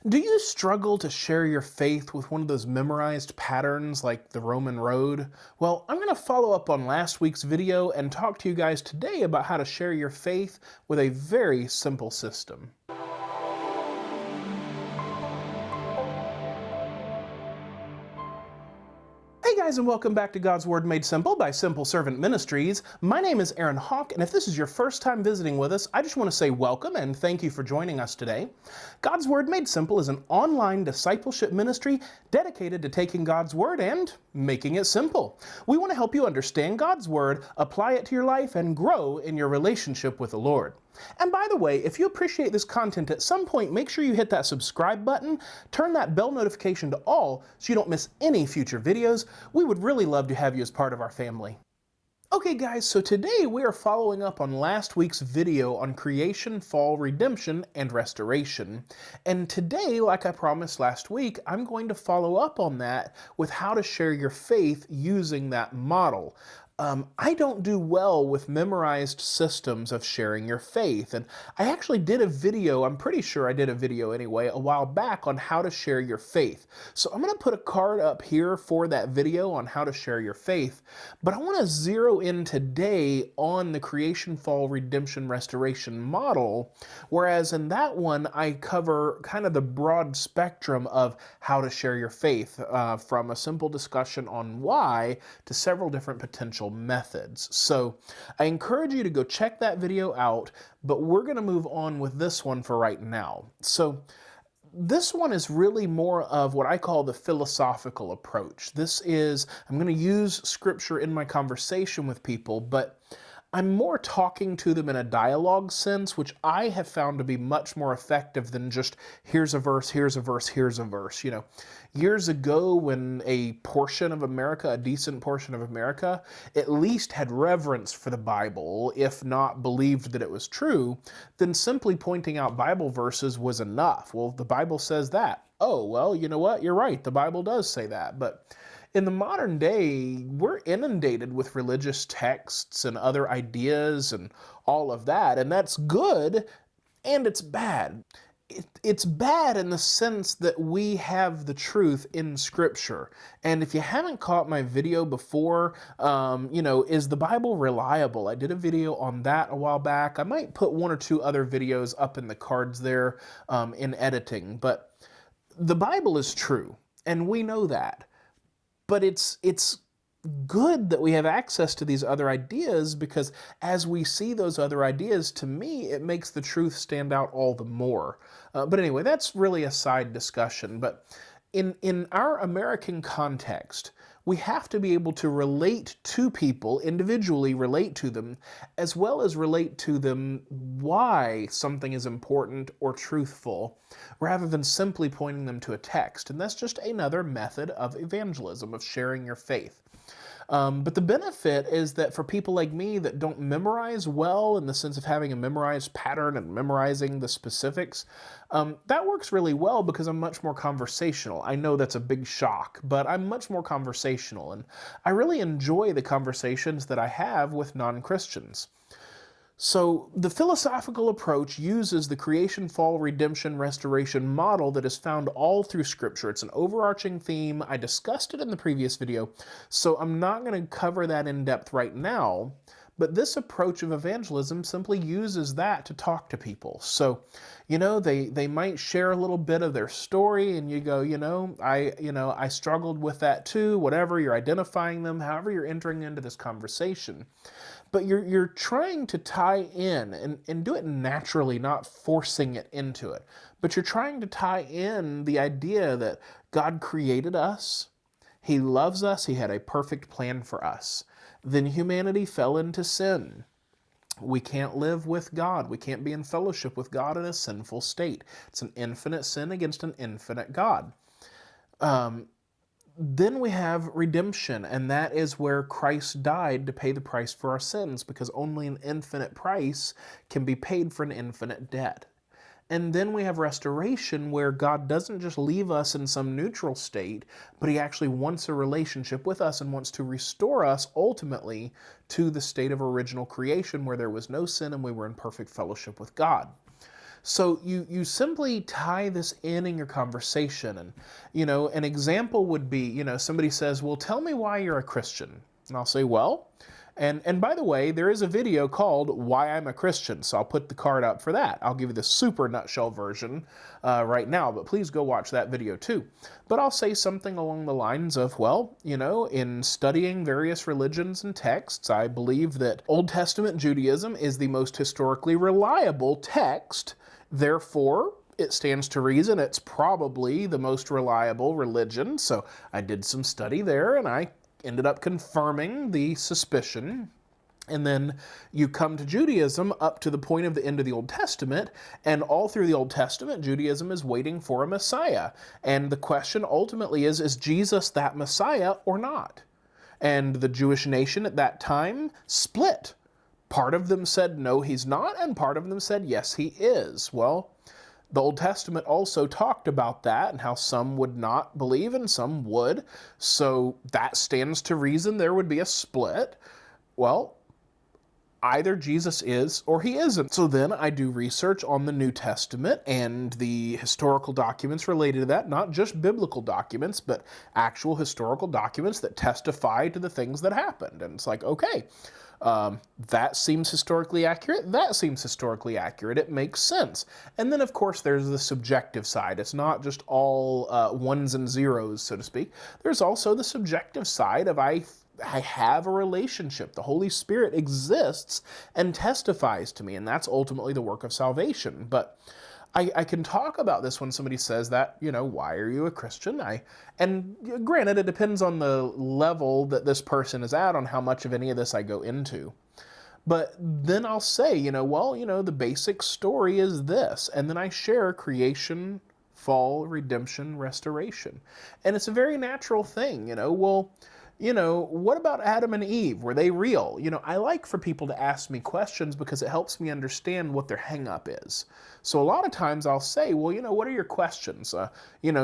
Do you struggle to share your faith with one of those memorized patterns like the Roman Road? Well, I'm going to follow up on last week's video and talk to you guys today about how to share your faith with a very simple system. Hey guys, and welcome back to God's Word Made Simple by Simple Servant Ministries. My name is Aaron Hawk, and if this is your first time visiting with us, I just want to say welcome and thank you for joining us today. God's Word Made Simple is an online discipleship ministry dedicated to taking God's Word and making it simple. We want to help you understand God's Word, apply it to your life, and grow in your relationship with the Lord. And by the way, if you appreciate this content at some point, make sure you hit that subscribe button, turn that bell notification to all so you don't miss any future videos. We would really love to have you as part of our family. Okay guys, so today we are following up on last week's video on creation, fall, redemption, and restoration. And today, like I promised last week, I'm going to follow up on that with how to share your faith using that model. I don't do well with memorized systems of sharing your faith, and I actually did a video, I'm pretty sure I did a video anyway, a while back on how to share your faith. So I'm going to put a card up here for that video on how to share your faith, but I want to zero in today on the creation, fall, redemption, restoration model, whereas in that one I cover kind of the broad spectrum of how to share your faith, from a simple discussion on why to several different potential methods. So I encourage you to go check that video out, but we're going to move on with this one for right now. So this one is really more of what I call the philosophical approach. I'm going to use scripture in my conversation with people, but I'm more talking to them in a dialogue sense, which I have found to be much more effective than just here's a verse, here's a verse, here's a verse. You know, years ago when a portion of America, a decent portion of America, at least had reverence for the Bible, if not believed that it was true, then simply pointing out Bible verses was enough. Well, the Bible says that. Oh, well, you know what? You're right. The Bible does say that. But in the modern day, we're inundated with religious texts and other ideas and all of that, and that's good and it's bad. It's bad in the sense that we have the truth in Scripture. And if you haven't caught my video before, is the Bible reliable? I did a video on that a while back. I might put one or two other videos up in the cards there in editing, but the Bible is true, and we know that. But it's good that we have access to these other ideas, because as we see those other ideas, to me, it makes the truth stand out all the more. But anyway, that's really a side discussion. But in our American context, we have to be able to relate to people, individually relate to them, as well as relate to them why something is important or truthful, rather than simply pointing them to a text. And that's just another method of evangelism, of sharing your faith. But the benefit is that for people like me that don't memorize well, in the sense of having a memorized pattern and memorizing the specifics, that works really well because I'm much more conversational. I know that's a big shock, but I'm much more conversational, and I really enjoy the conversations that I have with non-Christians. So the philosophical approach uses the creation, fall, redemption, restoration model that is found all through Scripture. It's an overarching theme. I discussed it in the previous video, so I'm not going to cover that in depth right now. But this approach of evangelism simply uses that to talk to people. So, they might share a little bit of their story, and you go, I struggled with that too. Whatever, you're identifying them, however you're entering into this conversation. But you're trying to tie in and do it naturally, not forcing it into it. But you're trying to tie in the idea that God created us. He loves us. He had a perfect plan for us. Then humanity fell into sin. We can't live with God. We can't be in fellowship with God in a sinful state. It's an infinite sin against an infinite God. Then we have redemption, and that is where Christ died to pay the price for our sins, because only an infinite price can be paid for an infinite debt. And then we have restoration, where God doesn't just leave us in some neutral state, but He actually wants a relationship with us and wants to restore us ultimately to the state of original creation, where there was no sin and we were in perfect fellowship with God. So you simply tie this in your conversation. And, an example would be, somebody says, well, tell me why you're a Christian. And I'll say, well, and by the way, there is a video called Why I'm a Christian, so I'll put the card up for that. I'll give you the super nutshell version right now, but please go watch that video too. But I'll say something along the lines of, well, in studying various religions and texts, I believe that Old Testament Judaism is the most historically reliable text. Therefore, it stands to reason it's probably the most reliable religion. So I did some study there, and I ended up confirming the suspicion. And then you come to Judaism up to the point of the end of the Old Testament, and all through the Old Testament, Judaism is waiting for a Messiah. And the question ultimately is Jesus that Messiah or not? And the Jewish nation at that time split. Part of them said, no, he's not, and part of them said, yes, he is. Well, the Old Testament also talked about that and how some would not believe and some would. So that stands to reason there would be a split. Well, either Jesus is or he isn't. So then I do research on the New Testament and the historical documents related to that, not just biblical documents, but actual historical documents that testify to the things that happened. And it's like, okay, that seems historically accurate. That seems historically accurate. It makes sense. And then, of course, there's the subjective side. It's not just all ones and zeros, so to speak. There's also the subjective side of I have a relationship. The Holy Spirit exists and testifies to me, and that's ultimately the work of salvation. But I can talk about this when somebody says that, why are you a Christian? And granted, it depends on the level that this person is at, on how much of any of this I go into. But then I'll say, the basic story is this. And then I share creation, fall, redemption, restoration. And it's a very natural thing, what about Adam and Eve? Were they real? I like for people to ask me questions because it helps me understand what their hang-up is. So a lot of times I'll say, well, what are your questions?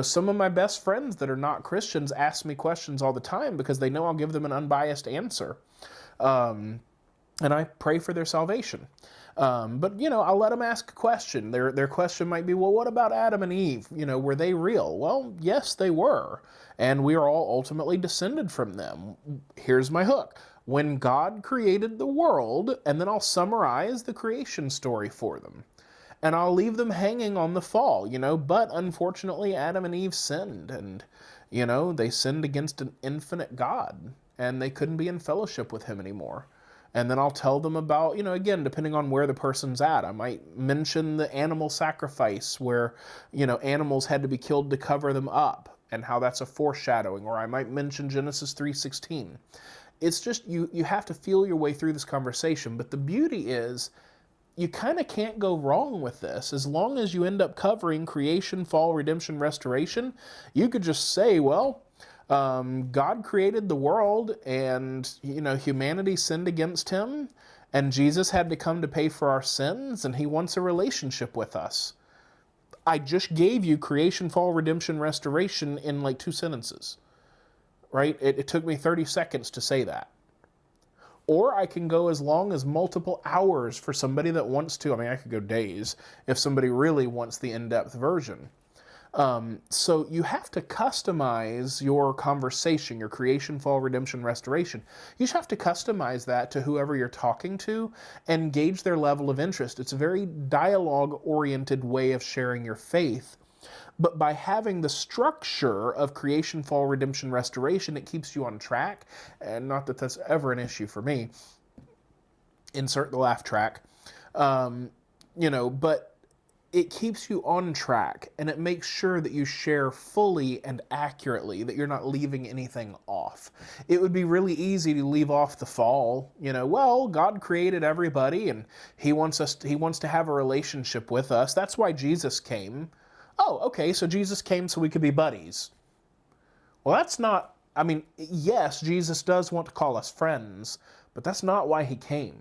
Some of my best friends that are not Christians ask me questions all the time because they know I'll give them an unbiased answer. And I pray for their salvation. But, I'll let them ask a question. Their question might be, well, what about Adam and Eve? Were they real? Well, yes, they were. And we are all ultimately descended from them. Here's my hook. When God created the world, and then I'll summarize the creation story for them. And I'll leave them hanging on the fall, but unfortunately Adam and Eve sinned, and, they sinned against an infinite God, and they couldn't be in fellowship with him anymore. And then I'll tell them about, again, depending on where the person's at, I might mention the animal sacrifice where, animals had to be killed to cover them up and how that's a foreshadowing. Or I might mention Genesis 3:16. It's just, you have to feel your way through this conversation. But the beauty is you kind of can't go wrong with this. As long as you end up covering creation, fall, redemption, restoration, you could just say, well, God created the world and, humanity sinned against him and Jesus had to come to pay for our sins and he wants a relationship with us. I just gave you creation, fall, redemption, restoration in like 2 sentences, right? It took me 30 seconds to say that. Or I can go as long as multiple hours for somebody that wants to. I could go days if somebody really wants the in-depth version. So you have to customize your conversation, your creation, fall, redemption, restoration. You just have to customize that to whoever you're talking to and gauge their level of interest. It's a very dialogue-oriented way of sharing your faith. But by having the structure of creation, fall, redemption, restoration, it keeps you on track. And not that that's ever an issue for me. Insert the laugh track. But it keeps you on track, and it makes sure that you share fully and accurately, that you're not leaving anything off. It would be really easy to leave off the fall. Well, God created everybody, and He wants to have a relationship with us. That's why Jesus came. Oh, okay, so Jesus came so we could be buddies. Well, that's not, yes, Jesus does want to call us friends, but that's not why He came.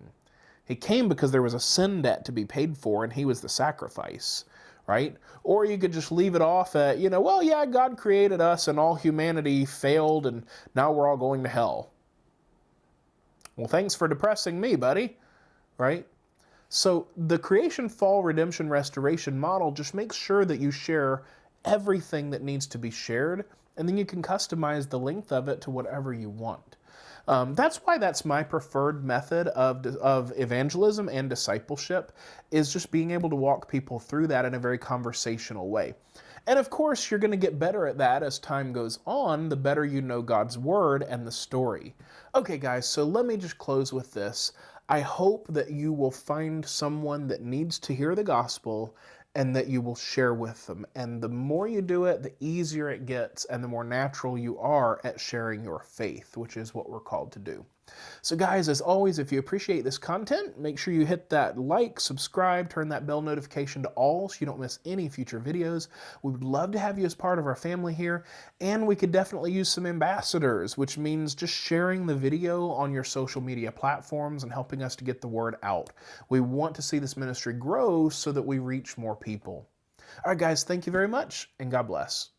He came because there was a sin debt to be paid for, and He was the sacrifice, right? Or you could just leave it off at, well, yeah, God created us, and all humanity failed, and now we're all going to hell. Well, thanks for depressing me, buddy, right? So the creation, fall, redemption, restoration model just makes sure that you share everything that needs to be shared, and then you can customize the length of it to whatever you want. That's why that's my preferred method of evangelism and discipleship, is just being able to walk people through that in a very conversational way. And of course, you're going to get better at that as time goes on, the better you know God's Word and the story. Okay, guys, so let me just close with this. I hope that you will find someone that needs to hear the gospel and that you will share with them. And the more you do it, the easier it gets and the more natural you are at sharing your faith, which is what we're called to do. So guys, as always, if you appreciate this content, make sure you hit that like, subscribe, turn that bell notification to all so you don't miss any future videos. We would love to have you as part of our family here, and we could definitely use some ambassadors, which means just sharing the video on your social media platforms and helping us to get the word out. We want to see this ministry grow so that we reach more people. All right, guys, thank you very much, and God bless.